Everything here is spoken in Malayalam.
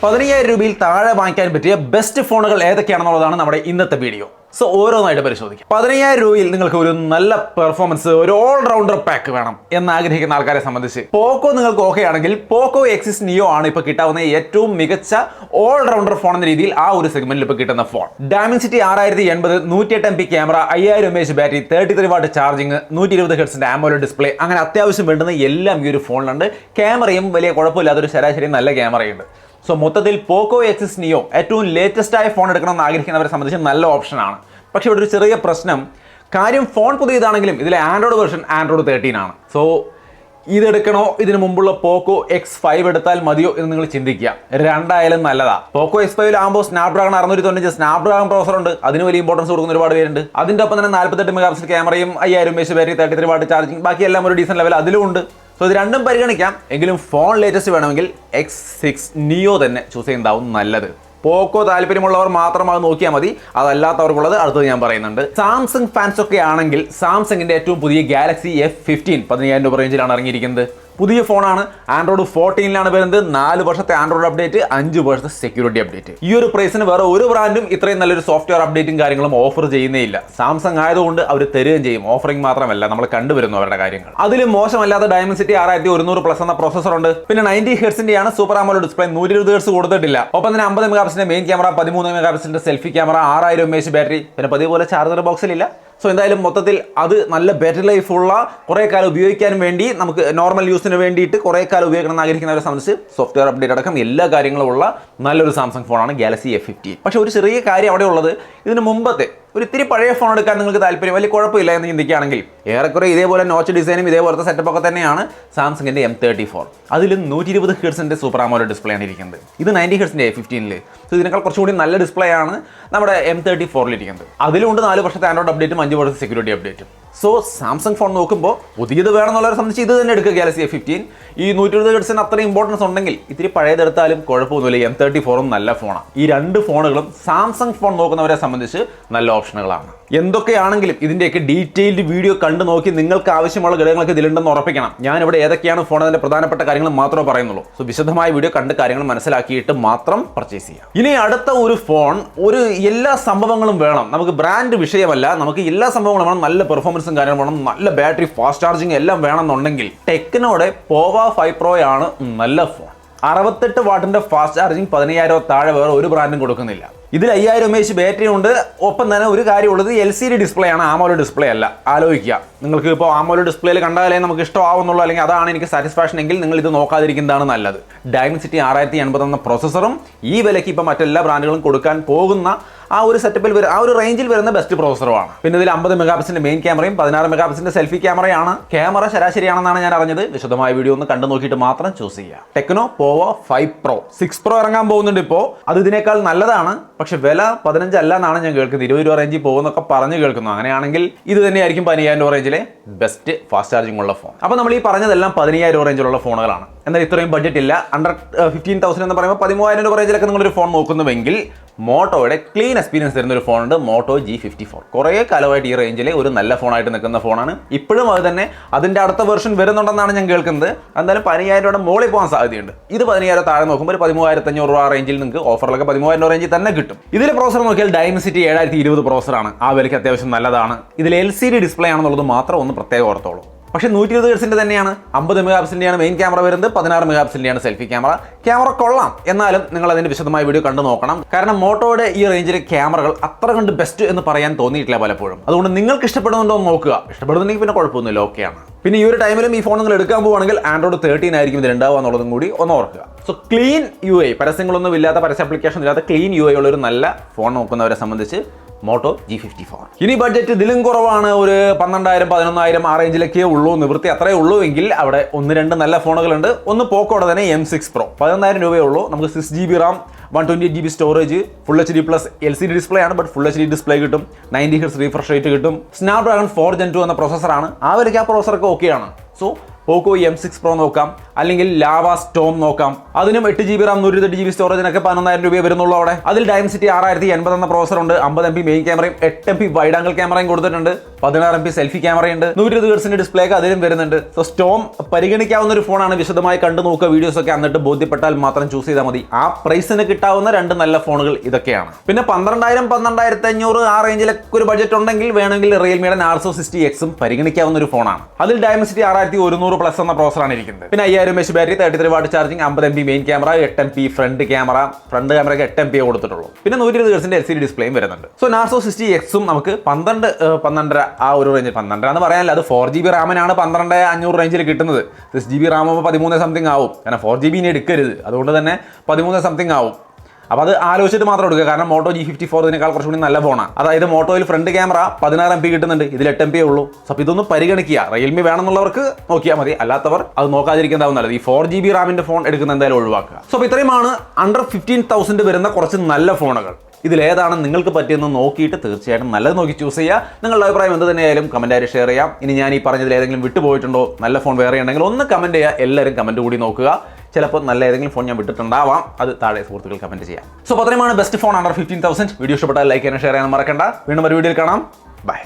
15,000 രൂപയിൽ താഴെ വാങ്ങിക്കാൻ പറ്റിയ ബെസ്റ്റ് ഫോണുകൾ ഏതൊക്കെയാണെന്നുള്ളതാണ് നമ്മുടെ ഇന്നത്തെ വീഡിയോ. സോ ഓരോന്നായിട്ട് പരിശോധിക്കാം. 15,000 രൂപയിൽ നിങ്ങൾക്ക് ഒരു നല്ല പെർഫോമൻസ്, ഒരു ഓൾറൗണ്ടർ പാക്ക് വേണം എന്ന് ആഗ്രഹിക്കുന്ന ആൾക്കാരെ സംബന്ധിച്ച് പോക്കോ നിങ്ങൾക്ക് ഓക്കെ ആണെങ്കിൽ പോക്കോ എക്സിസ് നിയോ ആണ് ഇപ്പോൾ കിട്ടാവുന്ന ഏറ്റവും മികച്ച ഓൾറൗണ്ടർ ഫോൺ എന്ന രീതിയിൽ ആ ഒരു സെഗ്മെന്റിൽ ഇപ്പോൾ കിട്ടുന്ന phone. Dimensity 6080, 108 MP camera, 5000 mAh battery, 33 watt charging, 120 ഹെർട്സിന്റെ ആമോലെഡ് ഡിസ്പ്ലേ, അങ്ങനെ അത്യാവശ്യം വേണ്ടുന്ന എല്ലാം ഈ ഒരു ഫോണിലുണ്ട്. ക്യാമറയും വലിയ കുഴപ്പമില്ലാത്തൊരു ശരാശരി നല്ല ക്യാമറയുണ്ട്. സോ മൊത്തത്തിൽ പോക്കോ എക്സിസ് നിയോ ഏറ്റവും ലേറ്റസ്റ്റ് ആയ ഫോൺ എടുക്കണമെന്ന് ആഗ്രഹിക്കുന്നവരെ സംബന്ധിച്ച് നല്ല ഓപ്ഷനാണ്. പക്ഷേ ഇവിടെ ഒരു ചെറിയ പ്രശ്നം, കാര്യം ഫോൺ പുതിയതാണെങ്കിലും ഇതിലെ ആൻഡ്രോയിഡ് വെർഷൻ ആൻഡ്രോയിഡ് 13 ആണ്. സോ ഇതെടുക്കണോ ഇതിന് മുമ്പുള്ള പോക്കോ X5 എടുത്താൽ മതിയോ എന്ന് നിങ്ങൾ ചിന്തിക്കുക. രണ്ടായാലും നല്ലതാ. പോക്കോ X5 ആകുമ്പോൾ സ്നാപ്ഡ്രാഗൺ 695 സ്നാപ്ഡ്രാഗൺ പ്രോസർ ഉണ്ട്, അതിന് വലിയ ഇമ്പോർട്ടൻസ് കൊടുക്കുന്ന ഒരുപാട് പേരുണ്ട്. അതിൻ്റെ ഒപ്പം തന്നെ 48 മെഗാപിക്സൽ ക്യാമറയും 5000 mAh ബാറ്ററി, 33 വാട്ട് ചാർജിങ്, ബാക്കി എല്ലാം ഒരു ഡീസന്റ് ലെവൽ അതിലും ഉണ്ട്. സോ ഇത് രണ്ടും പരിഗണിക്കാം. എങ്കിലും ഫോൺ ലേറ്റസ്റ്റ് വേണമെങ്കിൽ X6 നിയോ തന്നെ ചൂസ് ചെയ്യുന്നതാവും നല്ലത്. പോക്കോ താല്പര്യമുള്ളവർ മാത്രം അത് നോക്കിയാൽ മതി, അതല്ലാത്തവർക്കുള്ളത് അടുത്തത് ഞാൻ പറയുന്നുണ്ട്. സാംസങ് ഫാൻസ് ഒക്കെ ആണെങ്കിൽ സാംസങ്ങിന്റെ ഏറ്റവും പുതിയ ഗാലക്സി F15 15,000 രൂപ റേഞ്ചിലാണ് ഇറങ്ങിയിരിക്കുന്നത്. പുതിയ ഫോണാണ്, ആൻഡ്രോയിഡ് 14 വരുന്നത്. 4 വർഷത്തെ ആൻഡ്രോയിഡ് അപ്ഡേറ്റ്, 5 വർഷത്തെ സെക്യൂരിറ്റി അപ്ഡേറ്റ്. ഈ ഒരു പ്രൈസിന് വേറെ ഒരു ബ്രാൻഡും ഇത്രയും നല്ലൊരു സോഫ്റ്റ്വെയർ അപ്ഡേറ്റും കാര്യങ്ങളും ഓഫർ ചെയ്യുന്നേ ഇല്ല. സാംസങ് ആയതുകൊണ്ട് അവർ തരുകയും ചെയ്യും. ഓഫറിംഗ് മാത്രമല്ല, നമ്മൾ കണ്ടുവരുന്നു അവരുടെ കാര്യങ്ങൾ. അതിലും മോശമല്ലാത്ത ഡയമൻസിറ്റി 6100 പ്ലസ് എന്ന പ്രോസസർ ഉണ്ട്. പിന്നെ 90 ഹെർട്സിന്റെയാണ് സൂപ്പർ ആമോലെഡ് ഡിസ്പ്ലേ, 120 ഹെർട്സ് കൊടുത്തിട്ടില്ല. ഒപ്പം തന്നെ 50 മെഗാപിക്സലിന്റെ മെയിൻ ക്യാമറ, 13 മെഗാപിക്സലിന്റെ സെൽഫി ക്യാമറ, 6000 mAh ബാറ്ററി, പിന്നെ പതിപോലെ ചാർജർ ബോക്സിലില്ല. സോ എന്തായാലും മൊത്തത്തിൽ അത് നല്ല ബാറ്ററി ലൈഫ് ഉള്ള, കുറേ കാലം ഉപയോഗിക്കാൻ വേണ്ടി, നമുക്ക് നോർമൽ യൂസിന് വേണ്ടിയിട്ട് കുറേ കാലം ഉപയോഗിക്കണം എന്ന് ആഗ്രഹിക്കുന്നവരെ സംബന്ധിച്ച് സോഫ്റ്റ്വെയർ അപ്ഡേറ്റ് അടക്കം എല്ലാ കാര്യങ്ങളും ഉള്ള നല്ലൊരു സാംസങ് ഫോണാണ് ഗാലക്സി F15. പക്ഷേ ഒരു ചെറിയ കാര്യം അവിടെ ഉള്ളത്, ഇതിന് മുമ്പത്തെ ഒരു ഇത്തിരി പഴയ ഫോൺ എടുക്കാൻ നിങ്ങൾക്ക് താല്പര്യം, വലിയ കുഴപ്പമില്ല എന്ന് ചിന്തിക്കുകയാണെങ്കിൽ ഏറെക്കുറെ ഇതേപോലെ നോച്ച് ഡിസൈനും ഇതേപോലത്തെ സെറ്റപ്പ് ഒക്കെ തന്നെയാണ് സാംസങ്ങിന്റെ M34. അതിലും 120 ഹെർട്സിന്റെ സൂപ്പർ ആമോലെഡ് ഡിസ്പ്ലേ ആണ് ഇരിക്കുന്നത്. ഇത് 90 ഹെർട്സിന്റെ A15. സോ ഇതിനേക്കാൾ കുറച്ചുകൂടി നല്ല ഡിസ്പ്ലേ ആണ് നമ്മുടെ M34 ഇരിക്കുന്നത്. അതിലുണ്ട് 4 വർഷത്തെ ആൻഡ്രോയിഡ് അപ്ഡേറ്റും 5 വർഷത്തെ സെക്യൂരിറ്റി അപ്ഡേറ്റും. സോ സാംസങ് ഫോൺ നോക്കുമ്പോൾ പുതിയത് വേണമെന്നുള്ളവരെ സംബന്ധിച്ച് ഇത് തന്നെ എടുക്കുക, ഗാലക്സി F15. ഈ 120 ഹെർട്സിന് അത്രയും ഇമ്പോർട്ടൻസ് ഉണ്ടെങ്കിൽ ഇത്തിരി പഴയതെടുത്താലും കുഴപ്പമൊന്നുമില്ല. M34 നല്ല ഫോണാണ്. ഈ രണ്ട് ഫോണുകളും സാംസങ് ഫോൺ നോക്കുന്നവരെ സംബന്ധിച്ച് നല്ല ഓപ്ഷനുകളാണ്. എന്തൊക്കെയാണെങ്കിലും ഇതിൻ്റെയൊക്കെ ഡീറ്റെയിൽഡ് വീഡിയോ കണ്ടു നോക്കി നിങ്ങൾക്ക് ആവശ്യമുള്ള ഘടകങ്ങളൊക്കെ ഇതിലുണ്ടെന്ന് ഉറപ്പിക്കണം. ഞാനിവിടെ ഏതൊക്കെയാണ് ഫോണിൻ്റെ പ്രധാനപ്പെട്ട കാര്യങ്ങൾ മാത്രമേ പറയുന്നുള്ളൂ. സോ വിശദമായ വീഡിയോ കണ്ട് കാര്യങ്ങൾ മനസ്സിലാക്കിയിട്ട് മാത്രം പർച്ചേസ് ചെയ്യാം. ഇനി അടുത്ത ഒരു ഫോൺ, ഒരു എല്ലാ സംഭവങ്ങളും വേണം. നമുക്ക് ബ്രാൻഡ് വിഷയമല്ല, നമുക്ക് എല്ലാ സംഭവങ്ങളും വേണം. നല്ല പെർഫോമൻസും കാര്യങ്ങളും വേണം, നല്ല ബാറ്ററി, ഫാസ്റ്റ് ചാർജിങ് എല്ലാം വേണമെന്നുണ്ടെങ്കിൽ ടെക്നോയുടെ പോവ 5 Pro ആണ് നല്ല ഫോൺ. 68 വാട്ടിന്റെ ഫാസ്റ്റ് ചാർജിങ് 15,000 താഴെ വേറെ ഒരു ബ്രാൻഡും കൊടുക്കുന്നില്ല. ഇതിൽ 5000 mAh ബാറ്ററി ഉണ്ട്. ഒപ്പം തന്നെ ഒരു കാര്യമുള്ളത്, LCD ഡിസ്പ്ലേ ആണ്, ആമോലെഡ് ഡിസ്പ്ലേ അല്ല. ആലോചിക്കുക, നിങ്ങൾക്ക് ഇപ്പോൾ ആമോലെഡ് ഡിസ്പ്ലേയിൽ കണ്ടാലേ നമുക്ക് ഇഷ്ടമാവുന്നുള്ളൂ, അല്ലെങ്കിൽ അതാണ് എനിക്ക് സാറ്റിസ്ഫാക്ഷൻ എങ്കിൽ നിങ്ങൾ ഇത് നോക്കാതിരിക്കുന്നതാണ് നല്ലത്. ഡയമൻസിറ്റി 6080 എന്ന പ്രോസസ്സറും ഈ വിലയ്ക്ക് ഇപ്പോൾ മറ്റെല്ലാ ബ്രാൻഡുകളും കൊടുക്കാൻ പോകുന്ന ആ ഒരു സെറ്റപ്പിൽ ആ ഒരു റേഞ്ചിൽ വരുന്ന ബെസ്റ്റ് പ്രോസസ്സറുമാണ്. പിന്നെ ഇതിൽ 50 മെഗാപിക്സലിന്റെ മെയിൻ ക്യാമറയും 16 മെഗാപിക്സലിന്റെ സെൽഫി ക്യാമറയാണ്. ക്യാമറ ശരാശരിയാണെന്നാണ് ഞാൻ അറിഞ്ഞത്. വിശദമായ വീഡിയോ ഒന്ന് കണ്ടു നോക്കിയിട്ട് മാത്രം ചൂസ് ചെയ്യുക. ടെക്നോ പോവ 5 Pro 6 Pro ഇറങ്ങാൻ പോകുന്നുണ്ട് ഇപ്പോൾ. അത് ഇതിനേക്കാൾ നല്ലതാണ്, പക്ഷെ വില 15 അല്ല എന്നാണ് ഞാൻ കേൾക്കുന്നത്. 20 രൂപ റേഞ്ചിൽ പോകുന്നൊക്കെ പറഞ്ഞു കേൾക്കുന്നു. അങ്ങനെയാണെങ്കിൽ ഇത് തന്നെയായിരിക്കും 15,000 രൂപ റേഞ്ചിലെ ബെസ്റ്റ് ഫാസ്റ്റ് ചാർജിംഗ് ഉള്ള ഫോൺ. അപ്പോൾ നമ്മൾ ഈ പറഞ്ഞതെല്ലാം 15,000 രൂപ റേഞ്ചിലുള്ള ഫോണുകളാണ്. എന്നാൽ ഇത്രയും ബഡ്ജറ്റ് ഇല്ല. അണ്ടർ 15,000 എന്ന് പറയുമ്പോൾ 13,000 രൂപ റേഞ്ചിലൊക്കെ നിങ്ങളൊരു ഫോൺ നോക്കുന്നുവെങ്കിൽ മോട്ടോയുടെ ക്ലീൻ എക്സ്പീരിയൻസ് തരുന്ന ഒരു ഫോണുണ്ട്, മോട്ടോ G54. കുറേ കാലമായിട്ട് ഈ റേഞ്ചിൽ ഒരു നല്ല ഫോണായിട്ട് നിൽക്കുന്ന ഫോണാണ്. ഇപ്പോഴും അത് തന്നെ. അതിൻ്റെ അടുത്ത വെർഷൻ വരുന്നുണ്ടെന്നാണ് ഞാൻ കേൾക്കുന്നത്. എന്തായാലും 15,000 രൂപയുടെ മുകളിൽ പോകാൻ സാധ്യതയുണ്ട്. ഇത് 15,000 താഴെ നോക്കുമ്പോൾ ഒരു 13,500 രൂപ റേഞ്ചിൽ നിങ്ങൾക്ക് ഓഫറിലൊക്കെ 13,000 രൂപ റേഞ്ചിൽ തന്നെ കിട്ടും. ഇതിലെ പ്രോസർ നോക്കിയാൽ ഡയമൻസിറ്റി 7020 പ്രോസറാണ്. ആ വിലയ്ക്ക് അത്യാവശ്യം നല്ലതാണ്. ഇതിൽ LCD ഡിസ്പ്ലേ ആണെന്നുള്ളത് മാത്രം ഒന്ന് പ്രത്യേകം ഓർത്തോളൂ. പക്ഷേ 120 ഹെർട്സിന്റെ തന്നെയാണ്. 50 മെഗാപിക്സലിന്റെയാണ് മെയിൻ ക്യാമറ വരുന്നത്, 16 മെഗാപിക്സലിന്റെയാണ് സെൽഫി ക്യാമറ. ക്യാമറ കൊള്ളാം, എന്നാലും നിങ്ങൾ അതിന്റെ വിശദമായ വീഡിയോ കണ്ടു നോക്കണം. കാരണം മോട്ടോയുടെ ഈ റേഞ്ചിലെ ക്യാമറകൾ അത്ര കണ്ട് ബെസ്റ്റ് എന്ന് പറയാൻ തോന്നിയിട്ടില്ല പലപ്പോഴും. അതുകൊണ്ട് നിങ്ങൾക്ക് ഇഷ്ടപ്പെടുന്നുണ്ടോ എന്ന് നോക്കുക. ഇഷ്ടപ്പെടുന്നുണ്ടെങ്കിൽ പിന്നെ കുഴപ്പമൊന്നുമില്ല, ഓക്കെയാണ്. പിന്നെ ഈ ഒരു ടൈമിലും ഈ ഫോൺ നിങ്ങൾ എടുക്കാൻ പോവുകയാണെങ്കിൽ ആൻഡ്രോയിഡ് 13 ആയിരിക്കും ഇതിൽ ഉണ്ടാവുക എന്നുള്ളതും കൂടി ഒന്ന് ഓർക്കുക. സോ ക്ലീൻ UI, പരസ്യങ്ങളൊന്നും ഇല്ലാത്ത, പരസ്യ ആപ്ലിക്കേഷൻ ഇല്ലാത്ത ക്ലീൻ UI ഉള്ള ഒരു നല്ല ഫോൺ നോക്കുന്നവരെ സംബന്ധിച്ച് മോട്ടോ G54. ഇനി ബഡ്ജറ്റ് ഇതിലും കുറവാണ്, ഒരു 12,000 11,000 ആ റേഞ്ചിലൊക്കെ ഉള്ളൂ, നിവൃത്തി അത്രേ ഉള്ളൂ എങ്കിൽ അവിടെ 1-2 നല്ല ഫോണുകളുണ്ട്. ഒന്ന് പോക്കോടെ തന്നെ M6 Pro 11,000 രൂപയേ ഉള്ളൂ. നമുക്ക് 6GB RAM, 128GB storage, full HD plus LCD display ആണ്, ബട്ട് ഫുൾ HD ഡിസ്പ്ലേ കിട്ടും. 90 ഹെർട്സ് റീഫ്രഷ് റേറ്റ് കിട്ടും. സ്നാപ്ഡ്രാഗൺ 4 Gen 2 എന്ന പ്രോസസ്സറാണ്. ആ വിലയ്ക്ക് ആ പ്രോസസ്സറൊക്കെ ഓക്കെയാണ്. സോ പോക്കോ M6 Pro നോക്കാം, അല്ലെങ്കിൽ ലാവ സ്റ്റോം നോക്കാം. അതിനും 8GB RAM 128GB സ്റ്റോറേജിനൊക്കെ 11,000 രൂപയെ വരുന്നുള്ളൂ അവിടെ. അതിൽ ഡയമൻസിറ്റി 6080 എന്ന പ്രോസർ ഉണ്ട്, 50 MP മെയിൻ ക്യാമറയും 8 MP വൈഡ് ആംഗിൾ ക്യാമറയും കൊടുത്തിട്ടുണ്ട്. 16 MP സെൽഫി ക്യാമറയുണ്ട്, 120 Hz ഡിസ്പ്ലേ ഒക്കെ അതിലും വരുന്നുണ്ട്. സോ സ്റ്റോം പരിഗണിക്കാവുന്ന ഒരു ഫോണാണ്. വിശദമായി കണ്ടു നോക്കുക, വീഡിയോസ് ഒക്കെ എന്നിട്ട് ബോധ്യപ്പെട്ടാൽ മാത്രം ചൂസ് ചെയ്താൽ മതി. ആ പ്രൈസിന് കിട്ടാവുന്ന 2 നല്ല ഫോണുകൾ ഇതൊക്കെയാണ്. പിന്നെ 12,000 12,500 ആ റേഞ്ചിലൊക്കെ ഒരു ബഡ്ജറ്റ് ഉണ്ടെങ്കിൽ വേണമെങ്കിൽ റിയൽമിയുടെ നാർസോ 60Xും പരിഗണിക്കാവുന്ന ഒരു ഫോണാണ്. അതിൽ ഡയമൻസിറ്റി 6100+ എന്ന പ്രോസറാണ് ഇരിക്കുന്നത്. പിന്നെ 5000 mAh battery, 33 watt charging, 50 MP main camera, 8 MP front ക്യാമറയ്ക്ക് 8 MP കൊടുത്തിട്ടുള്ളൂ. പിന്നെ 120 Hz LCD ഡിസ്പ്ലേയും വരുന്നുണ്ട്. സോ നാർസോ 60Xും നമുക്ക് 12-12.5 ആ ഒരു റേഞ്ച്, 12 എന്ന് പറയാനല്ല, അത് 4GB റാമിനാണ് 12,500 റേഞ്ചിൽ കിട്ടുന്നത്. 6GB റാം ആകുമ്പോൾ 13 സംതിങ് ആവും. കാരണം 4GB ഇനി എടുക്കരുത്, അതുകൊണ്ട് തന്നെ 13 സംതിങ് ആവും. അപ്പോൾ അത് ആലോചിച്ചിട്ട് മാത്രം എടുക്കുക. കാരണം മോട്ടോ G54 ഇതിനേക്കാൾ കുറച്ചുകൂടി നല്ല ഫോണാണ്. അതായത് മോട്ടോയിൽ ഫ്രണ്ട് ക്യാമറ 16 MP കിട്ടുന്നുണ്ട്, ഇതിൽ 8 MP ഉള്ളൂ. സോ അപ്പോൾ ഇതൊന്നും പരിഗണിക്കുക. റിയൽമി വേണമെന്നുള്ളവർക്ക് നോക്കിയാൽ മതി, അല്ലാത്തവർ അത് നോക്കാതിരിക്കുന്നതാവും നല്ലത്. ഈ 4GB റാമിന്റെ ഫോൺ എടുക്കുന്ന എന്തായാലും ഒഴിവാക്കുക. സോ അപ്പോൾ ഇത്രയുമാണ് അണ്ടർ 15,000 വരുന്ന കുറച്ച് നല്ല ഫോണുകൾ. ഇതിലേതാണ് നിങ്ങൾക്ക് പറ്റിയെന്ന് നോക്കിയിട്ട് തീർച്ചയായിട്ടും നല്ലത് നോക്കി ചൂസ് ചെയ്യുക. നിങ്ങളുടെ അഭിപ്രായം എന്ത് തന്നെയായാലും കമൻറ്റായി ഷെയർ ചെയ്യാം. ഇനി ഞാൻ ഈ പറഞ്ഞതിൽ ഏതെങ്കിലും വിട്ടുപോയിട്ടുണ്ടോ, നല്ല ഫോൺ വേറെ ഉണ്ടെങ്കിൽ ഒന്ന് കമൻറ്റ് ചെയ്യുക. എല്ലാവരും കമൻറ്റ് കൂടി നോക്കുക. ചിലപ്പോൾ നല്ല ഏതെങ്കിലും ഫോൺ ഞാൻ വിട്ടിട്ടുണ്ടാവാം, അത് താഴെ സുഹൃത്തുക്കൾ കമൻറ്റ് ചെയ്യാം. സോ അത്രയുമാണ് ബെസ്റ്റ് ഫോൺ അണ്ടർ 15,000. വീഡിയോ ഇഷ്ടപ്പെട്ടാൽ ലൈക്ക് ചെയ്യാനും ഷെയർ ചെയ്യാനും മറക്കണ്ട. വീണ്ടും ഒരു വീഡിയോയിൽ കാണാം. ബൈ.